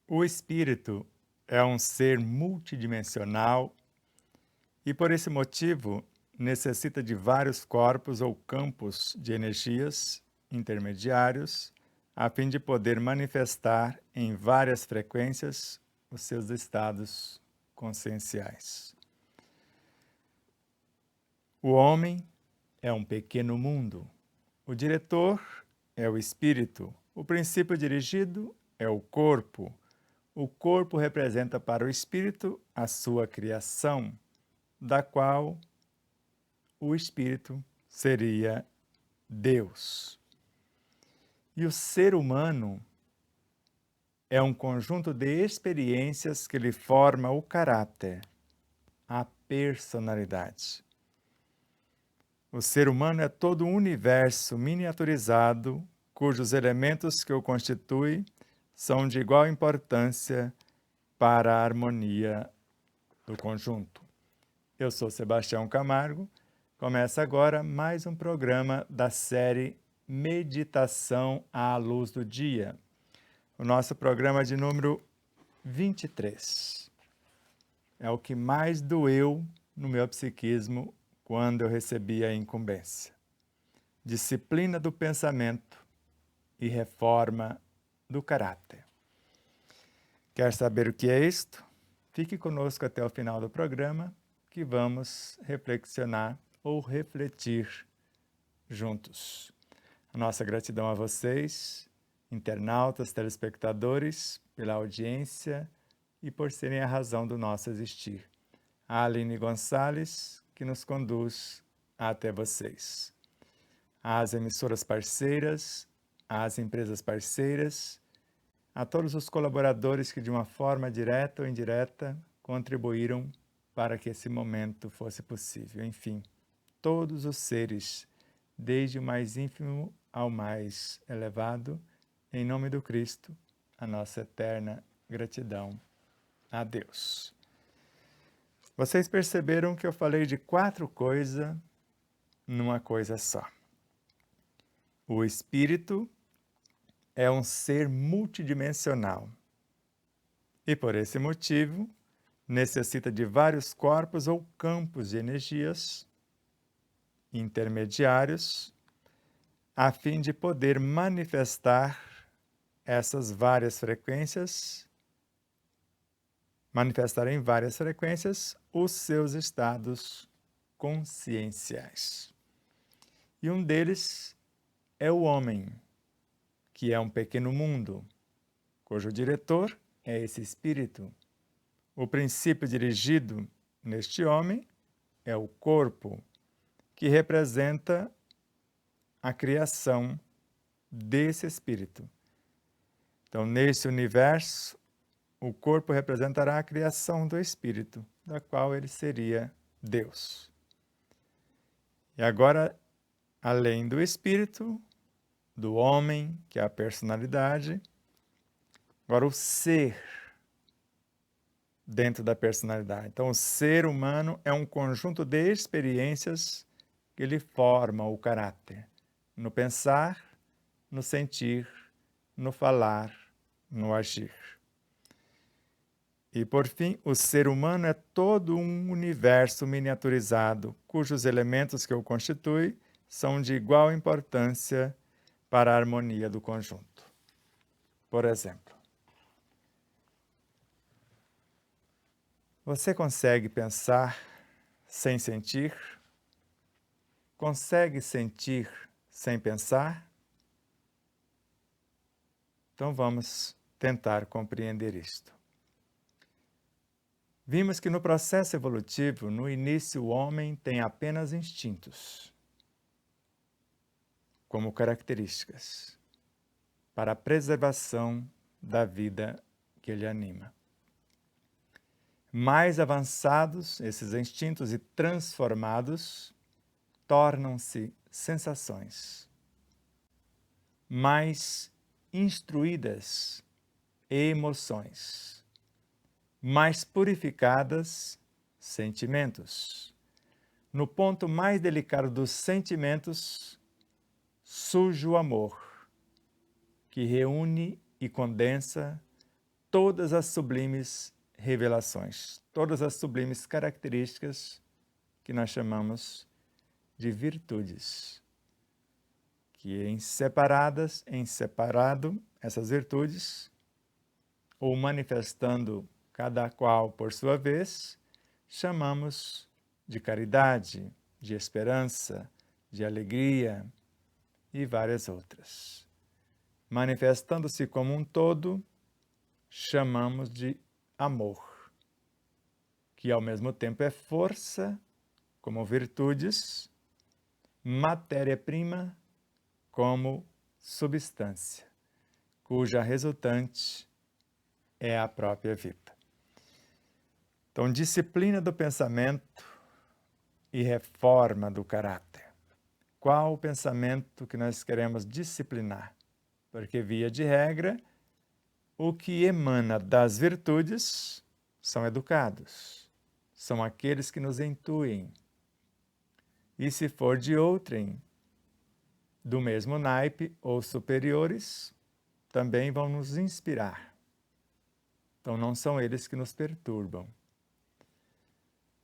O espírito é um ser multidimensional e, por esse motivo, necessita de vários corpos ou campos de energias intermediários a fim de poder manifestar em várias frequências os seus estados conscienciais. O homem é um pequeno mundo. O diretor é o espírito. O princípio dirigido é o corpo. O corpo representa para o espírito a sua criação, da qual o espírito seria Deus. E o ser humano é um conjunto de experiências que lhe forma o caráter, a personalidade. O ser humano é todo um universo miniaturizado, cujos elementos que o constituem são de igual importância para a harmonia do conjunto. Eu sou Sebastião Camargo. Começa agora mais um programa da série Meditação à Luz do Dia. O nosso programa de número 23. É o que mais doeu no meu psiquismo quando eu recebi a incumbência. Disciplina do pensamento e reforma do caráter. Quer saber o que é isto? Fique conosco até o final do programa, que vamos reflexionar ou refletir juntos. A nossa gratidão a vocês, internautas, telespectadores, pela audiência e por serem a razão do nosso existir. A Aline Gonçalves, que nos conduz até vocês. Às emissoras parceiras, às empresas parceiras, a todos os colaboradores que de uma forma direta ou indireta contribuíram para que esse momento fosse possível. Enfim, todos os seres, desde o mais ínfimo ao mais elevado, em nome do Cristo, a nossa eterna gratidão a Deus. Vocês perceberam que eu falei de 4 coisas numa coisa só. O espírito é um ser multidimensional e, por esse motivo, necessita de vários corpos ou campos de energias intermediários a fim de poder manifestar essas várias frequências, manifestar em várias frequências os seus estados conscienciais. E um deles é o homem, que é um pequeno mundo, cujo diretor é esse espírito. O princípio dirigido neste homem é o corpo, que representa a criação desse espírito. Então, nesse universo, o corpo representará a criação do espírito, da qual ele seria Deus. E agora, além do espírito, do homem, que é a personalidade, agora o ser dentro da personalidade. Então, o ser humano é um conjunto de experiências que lhe formam o caráter, no pensar, no sentir, no falar, no agir. E, por fim, o ser humano é todo um universo miniaturizado, cujos elementos que o constituem são de igual importância para a harmonia do conjunto. Por exemplo, você consegue pensar sem sentir? Consegue sentir sem pensar? Então vamos tentar compreender isto. Vimos que no processo evolutivo, no início, o homem tem apenas instintos como características para a preservação da vida que ele anima. Mais avançados, esses instintos e transformados, tornam-se sensações. Mais instruídas, emoções. Mais purificadas, sentimentos. No ponto mais delicado dos sentimentos, surge o amor, que reúne e condensa todas as sublimes revelações, todas as sublimes características que nós chamamos de virtudes. Que em separado, essas virtudes, ou manifestando cada qual por sua vez, chamamos de caridade, de esperança, de alegria e várias outras. Manifestando-se como um todo, chamamos de amor, que ao mesmo tempo é força, como virtudes, matéria-prima, como substância, cuja resultante é a própria vida. Então, disciplina do pensamento e reforma do caráter. Qual o pensamento que nós queremos disciplinar? Porque, via de regra, o que emana das virtudes são educados, são aqueles que nos intuem. E se for de outrem, do mesmo naipe ou superiores, também vão nos inspirar. Então não são eles que nos perturbam.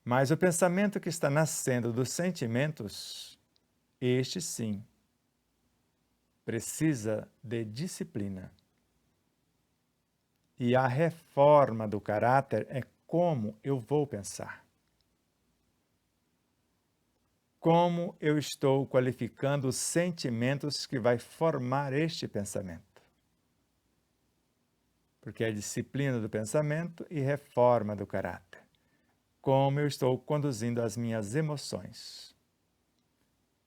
Mas o pensamento que está nascendo dos sentimentos, este sim, precisa de disciplina. E a reforma do caráter é como eu vou pensar. Como eu estou qualificando os sentimentos que vai formar este pensamento. Porque é disciplina do pensamento e reforma do caráter. Como eu estou conduzindo as minhas emoções.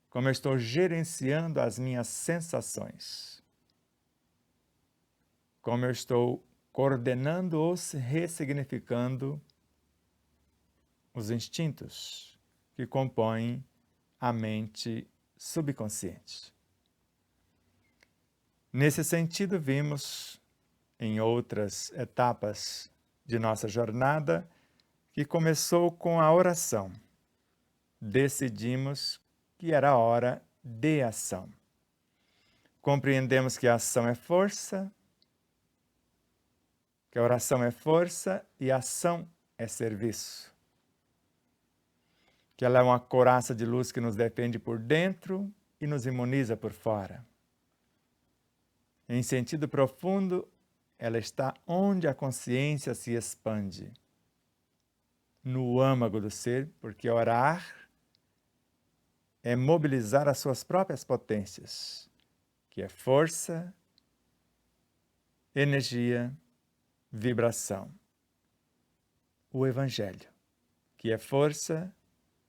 Como eu estou gerenciando as minhas sensações. Como eu estou coordenando ou ressignificando os instintos que compõem a mente subconsciente. Nesse sentido, vimos em outras etapas de nossa jornada que começou com a oração. Decidimos que era hora de ação. Compreendemos que a ação é força, que a oração é força e a ação é serviço. Que ela é uma couraça de luz que nos defende por dentro e nos imuniza por fora. Em sentido profundo, ela está onde a consciência se expande. No âmago do ser, porque orar é mobilizar as suas próprias potências, que é força, energia, vibração. O Evangelho, que é força,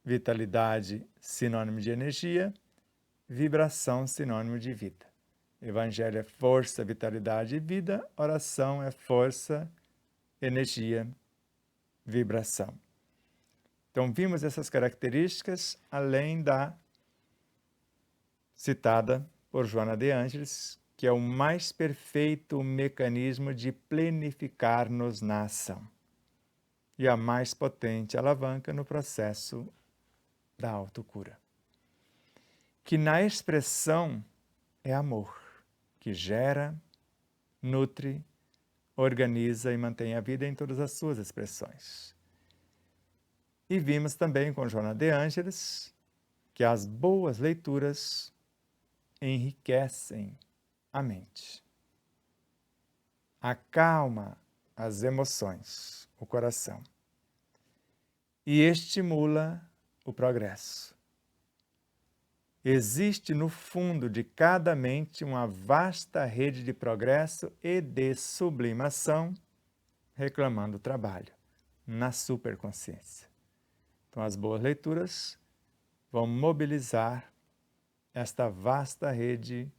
vitalidade, sinônimo de energia, vibração, sinônimo de vida. Evangelho é força, vitalidade e vida, oração é força, energia, vibração. Então, vimos essas características, além da citada por Joana de Ângeles, que é o mais perfeito mecanismo de plenificar-nos na ação e a mais potente alavanca no processo da autocura. Que na expressão é amor, que gera, nutre, organiza e mantém a vida em todas as suas expressões. E vimos também com Joana de Ângeles que as boas leituras enriquecem a mente, acalma as emoções, o coração, e estimula o progresso. Existe no fundo de cada mente uma vasta rede de progresso e de sublimação reclamando trabalho na superconsciência. Então, as boas leituras vão mobilizar esta vasta rede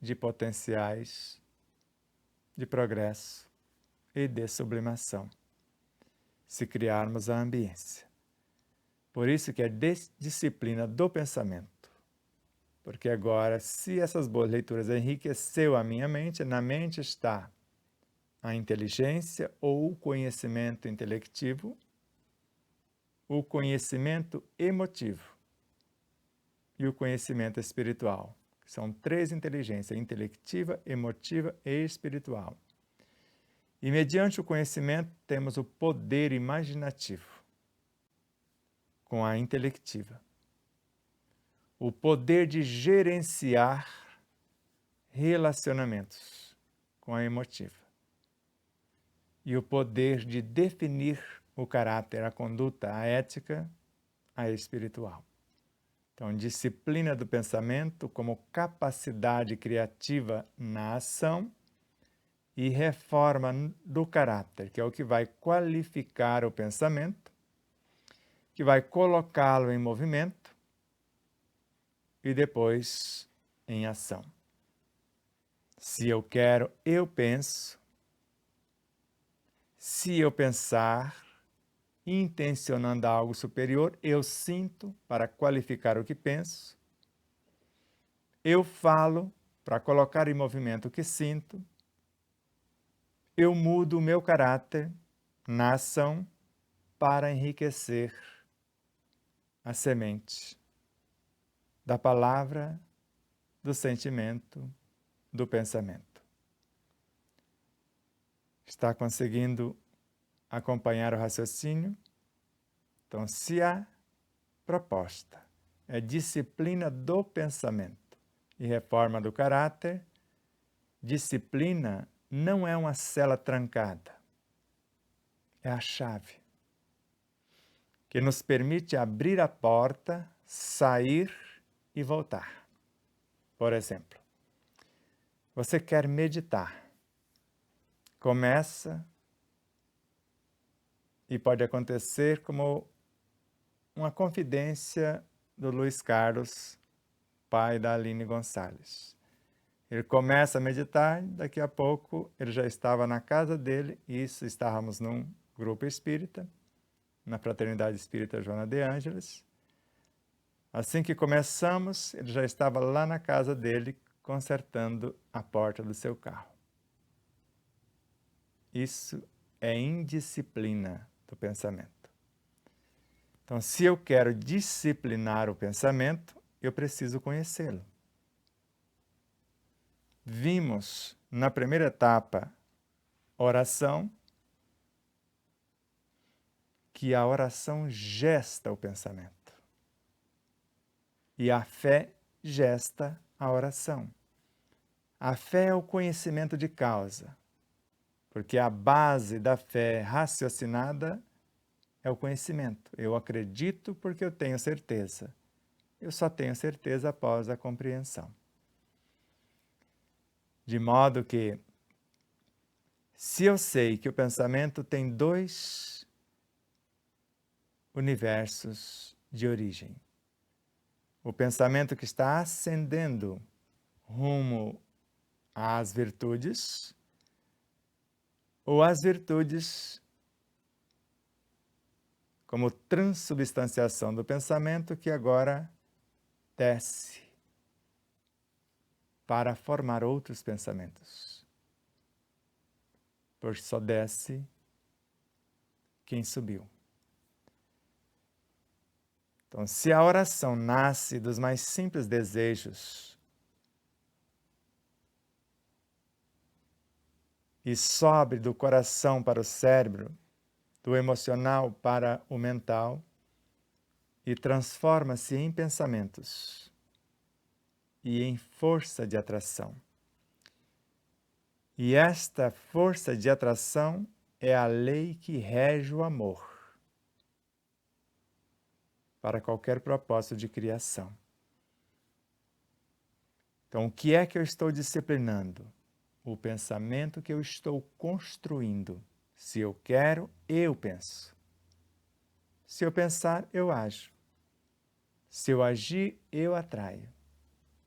de potenciais de progresso e de sublimação, se criarmos a ambiência. Por isso que é disciplina do pensamento. Porque agora, se essas boas leituras enriqueceu a minha mente, na mente está a inteligência ou o conhecimento intelectivo, o conhecimento emotivo e o conhecimento espiritual. São três inteligências, intelectiva, emotiva e espiritual. E mediante o conhecimento temos o poder imaginativo com a intelectiva. O poder de gerenciar relacionamentos com a emotiva. E o poder de definir o caráter, a conduta, a ética, a espiritual. Então, disciplina do pensamento como capacidade criativa na ação e reforma do caráter, que é o que vai qualificar o pensamento, que vai colocá-lo em movimento e depois em ação. Se eu quero, eu penso. Se eu pensar, intencionando algo superior, eu sinto para qualificar o que penso. Eu falo para colocar em movimento o que sinto. Eu mudo o meu caráter na ação para enriquecer a semente da palavra, do sentimento, do pensamento. Está conseguindo acompanhar o raciocínio? Então, se a proposta é disciplina do pensamento e reforma do caráter, disciplina não é uma cela trancada, é a chave que nos permite abrir a porta, sair e voltar. Por exemplo, você quer meditar. Começa e pode acontecer como uma confidência do Luiz Carlos, pai da Aline Gonçalves. Ele começa a meditar, daqui a pouco ele já estava na casa dele, isso estávamos num grupo espírita, na Fraternidade Espírita Joana de Ângeles. Assim que começamos, ele já estava lá na casa dele, consertando a porta do seu carro. Isso é indisciplina do pensamento. Então, se eu quero disciplinar o pensamento, eu preciso conhecê-lo. Vimos na primeira etapa, oração, que a oração gesta o pensamento. E a fé gesta a oração. A fé é o conhecimento de causa, porque a base da fé raciocinada é o conhecimento. Eu acredito porque eu tenho certeza. Eu só tenho certeza após a compreensão. De modo que, se eu sei que o pensamento tem dois universos de origem, o pensamento que está ascendendo rumo às virtudes, ou as virtudes como transubstanciação do pensamento que agora desce para formar outros pensamentos. Porque só desce quem subiu. Então, se a oração nasce dos mais simples desejos e sobe do coração para o cérebro, do emocional para o mental, e transforma-se em pensamentos e em força de atração. E esta força de atração é a lei que rege o amor para qualquer propósito de criação. Então, o que é que eu estou disciplinando? O pensamento que eu estou construindo. Se eu quero, eu penso. Se eu pensar, eu ajo. Se eu agir, eu atraio.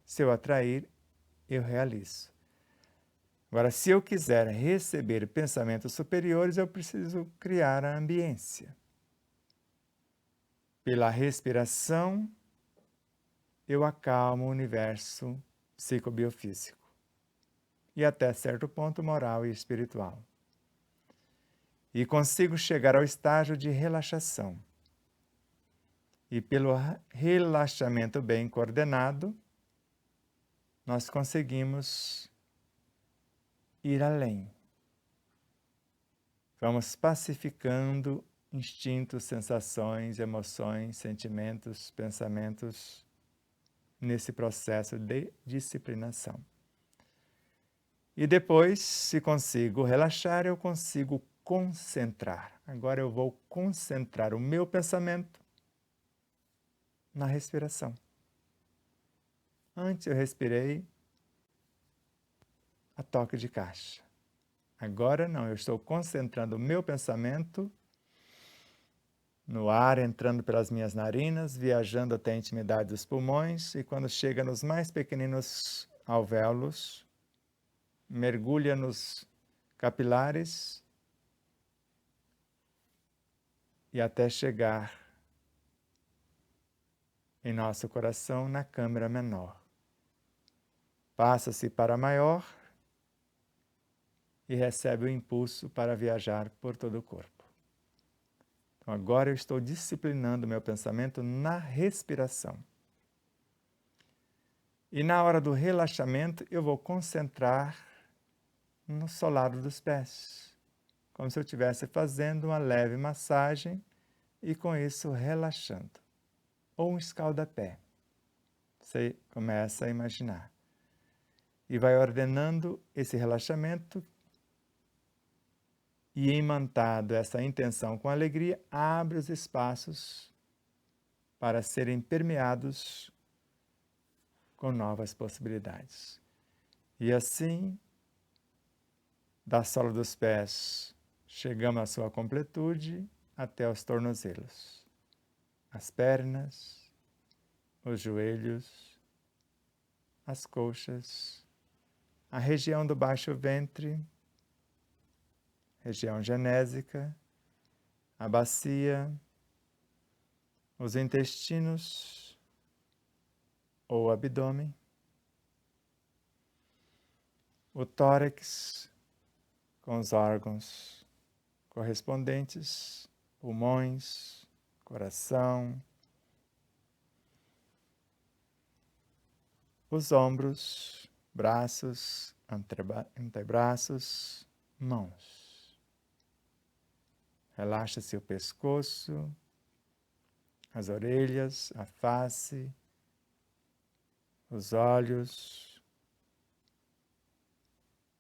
Se eu atrair, eu realizo. Agora, se eu quiser receber pensamentos superiores, eu preciso criar a ambiência. Pela respiração, eu acalmo o universo psicobiofísico e até certo ponto moral e espiritual. E consigo chegar ao estágio de relaxação. E pelo relaxamento bem coordenado, nós conseguimos ir além. Vamos pacificando instintos, sensações, emoções, sentimentos, pensamentos nesse processo de disciplinação. E depois, se consigo relaxar, eu consigo concentrar. Agora eu vou concentrar o meu pensamento na respiração. Antes eu respirei a toque de caixa. Agora não, eu estou concentrando o meu pensamento no ar, entrando pelas minhas narinas, viajando até a intimidade dos pulmões, e quando chega nos mais pequeninos alvéolos, mergulha nos capilares e até chegar em nosso coração na câmara menor. Passa-se para a maior e recebe o impulso para viajar por todo o corpo. Então agora eu estou disciplinando meu pensamento na respiração. E na hora do relaxamento eu vou concentrar no solado dos pés, como se eu estivesse fazendo uma leve massagem e com isso relaxando. Ou um escaldapé. Você começa a imaginar. E vai ordenando esse relaxamento e, imantado essa intenção com alegria, abre os espaços para serem permeados com novas possibilidades. E assim, da sola dos pés, chegamos à sua completude até os tornozelos, as pernas, os joelhos, as coxas, a região do baixo ventre, região genésica, a bacia, os intestinos ou abdômen, o tórax com os órgãos correspondentes, pulmões, coração, os ombros, braços, antebraços, mãos. Relaxa-se o pescoço, as orelhas, a face, os olhos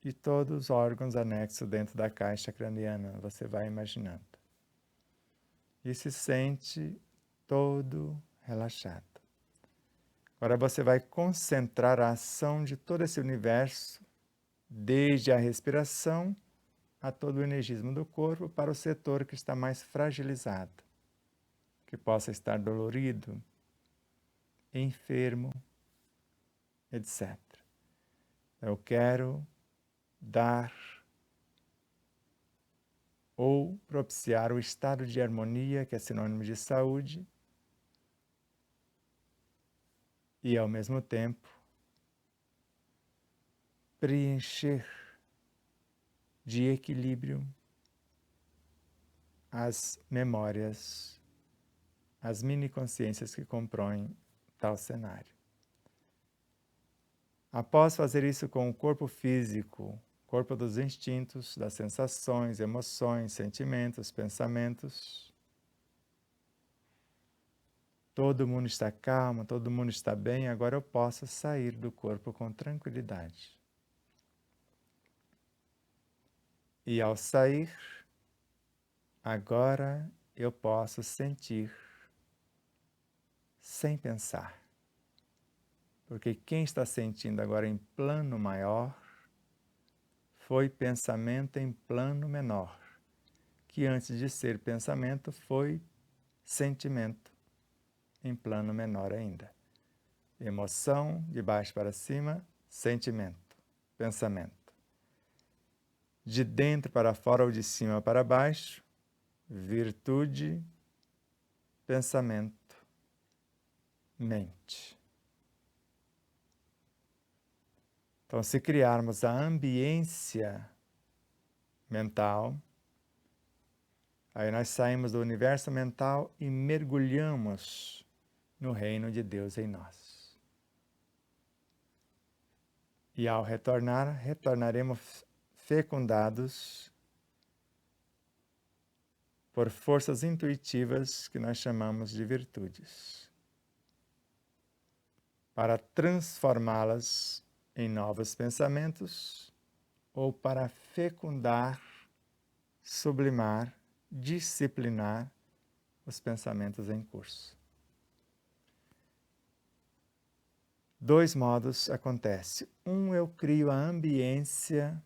e todos os órgãos anexos dentro da caixa craniana, você vai imaginando. E se sente todo relaxado. Agora você vai concentrar a ação de todo esse universo, desde a respiração a todo o energismo do corpo, para o setor que está mais fragilizado, que possa estar dolorido, enfermo, etc. Eu quero dar ou propiciar o estado de harmonia, que é sinônimo de saúde, e ao mesmo tempo preencher de equilíbrio as memórias, as mini-consciências que compõem tal cenário. Após fazer isso com o corpo físico, corpo dos instintos, das sensações, emoções, sentimentos, pensamentos, todo mundo está calmo, todo mundo está bem, agora eu posso sair do corpo com tranquilidade. E ao sair, agora eu posso sentir sem pensar. Porque quem está sentindo agora em plano maior foi pensamento em plano menor, que antes de ser pensamento foi sentimento em plano menor ainda. Emoção, de baixo para cima, sentimento, pensamento. De dentro para fora ou de cima para baixo, virtude, pensamento, mente. Então, se criarmos a ambiência mental, aí nós saímos do universo mental e mergulhamos no reino de Deus em nós. E ao retornar, retornaremos fecundados por forças intuitivas que nós chamamos de virtudes, para transformá-las em novos pensamentos ou para fecundar, sublimar, disciplinar os pensamentos em curso. Dois modos acontece. Um, eu crio a ambiência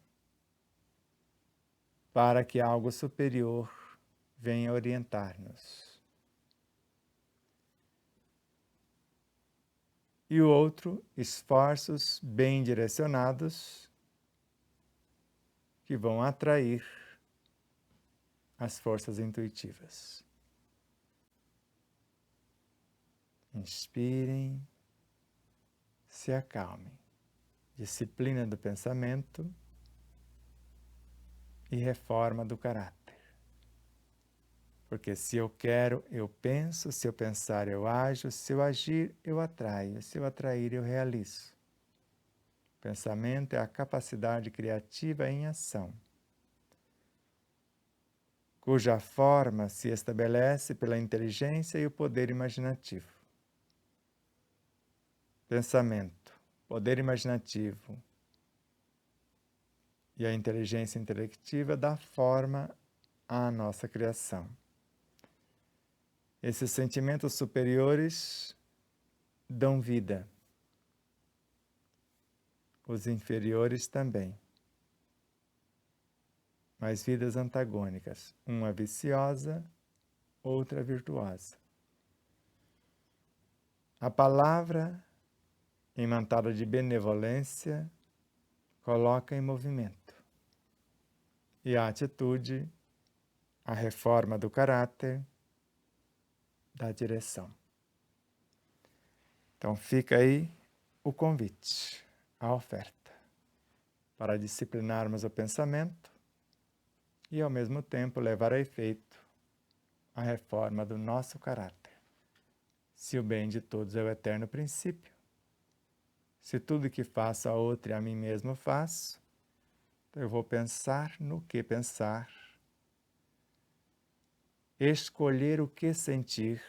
para que algo superior venha orientar-nos. E o outro, esforços bem direcionados que vão atrair as forças intuitivas. Inspirem, se acalmem. Disciplina do pensamento e reforma do caráter. Porque se eu quero, eu penso, se eu pensar, eu ajo, se eu agir, eu atraio, se eu atrair, eu realizo. Pensamento é a capacidade criativa em ação, cuja forma se estabelece pela inteligência e o poder imaginativo. Pensamento, poder imaginativo e a inteligência intelectiva dá forma à nossa criação. Esses sentimentos superiores dão vida. Os inferiores também. Mas vidas antagônicas, uma viciosa, outra virtuosa. A palavra, imantada de benevolência, coloca em movimento. E a atitude, a reforma do caráter, da direção. Então fica aí o convite, a oferta, para disciplinarmos o pensamento e ao mesmo tempo levar a efeito a reforma do nosso caráter. Se o bem de todos é o eterno princípio, se tudo que faço a outro e a mim mesmo faço, eu vou pensar no que pensar, escolher o que sentir,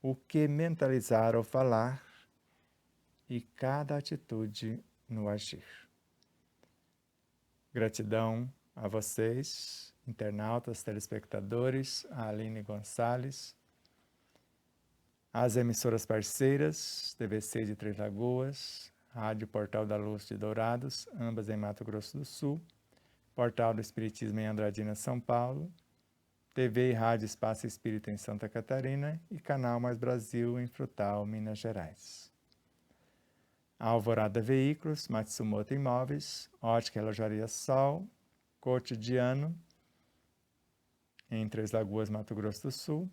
o que mentalizar ou falar e cada atitude no agir. Gratidão a vocês, internautas, telespectadores, a Aline Gonçalves, às emissoras parceiras, TVC de Três Lagoas, Rádio Portal da Luz de Dourados, ambas em Mato Grosso do Sul, Portal do Espiritismo em Andradina, São Paulo, TV e Rádio Espaço Espírita em Santa Catarina e Canal Mais Brasil em Frutal, Minas Gerais. Alvorada Veículos, Matsumoto Imóveis, Ótica Relojaria Sol, Cotidiano, em Três Lagoas, Mato Grosso do Sul,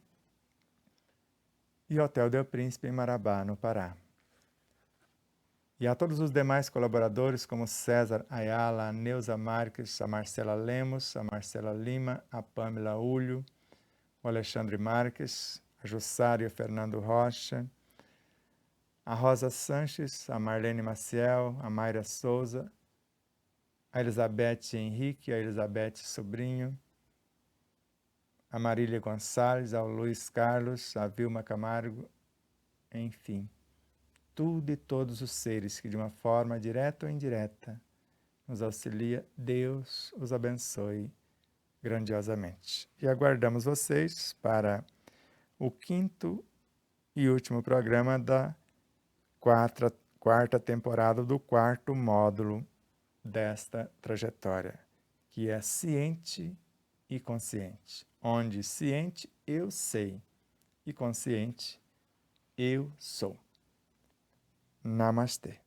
e Hotel Del Príncipe em Marabá, no Pará. E a todos os demais colaboradores, como César Ayala, a Neuza Marques, a Marcela Lemos, a Marcela Lima, a Pamela Ulho, o Alexandre Marques, a Jussara e o Fernando Rocha, a Rosa Sanches, a Marlene Maciel, a Mayra Souza, a Elizabeth Henrique, a Elizabeth Sobrinho, a Marília Gonçalves, ao Luiz Carlos, a Vilma Camargo, enfim, tudo e todos os seres que de uma forma direta ou indireta nos auxilia, Deus os abençoe grandiosamente. E aguardamos vocês para o 5º e último programa da quarta temporada do 4º módulo desta trajetória, que é ciente e consciente, onde ciente eu sei e consciente eu sou. Namastê.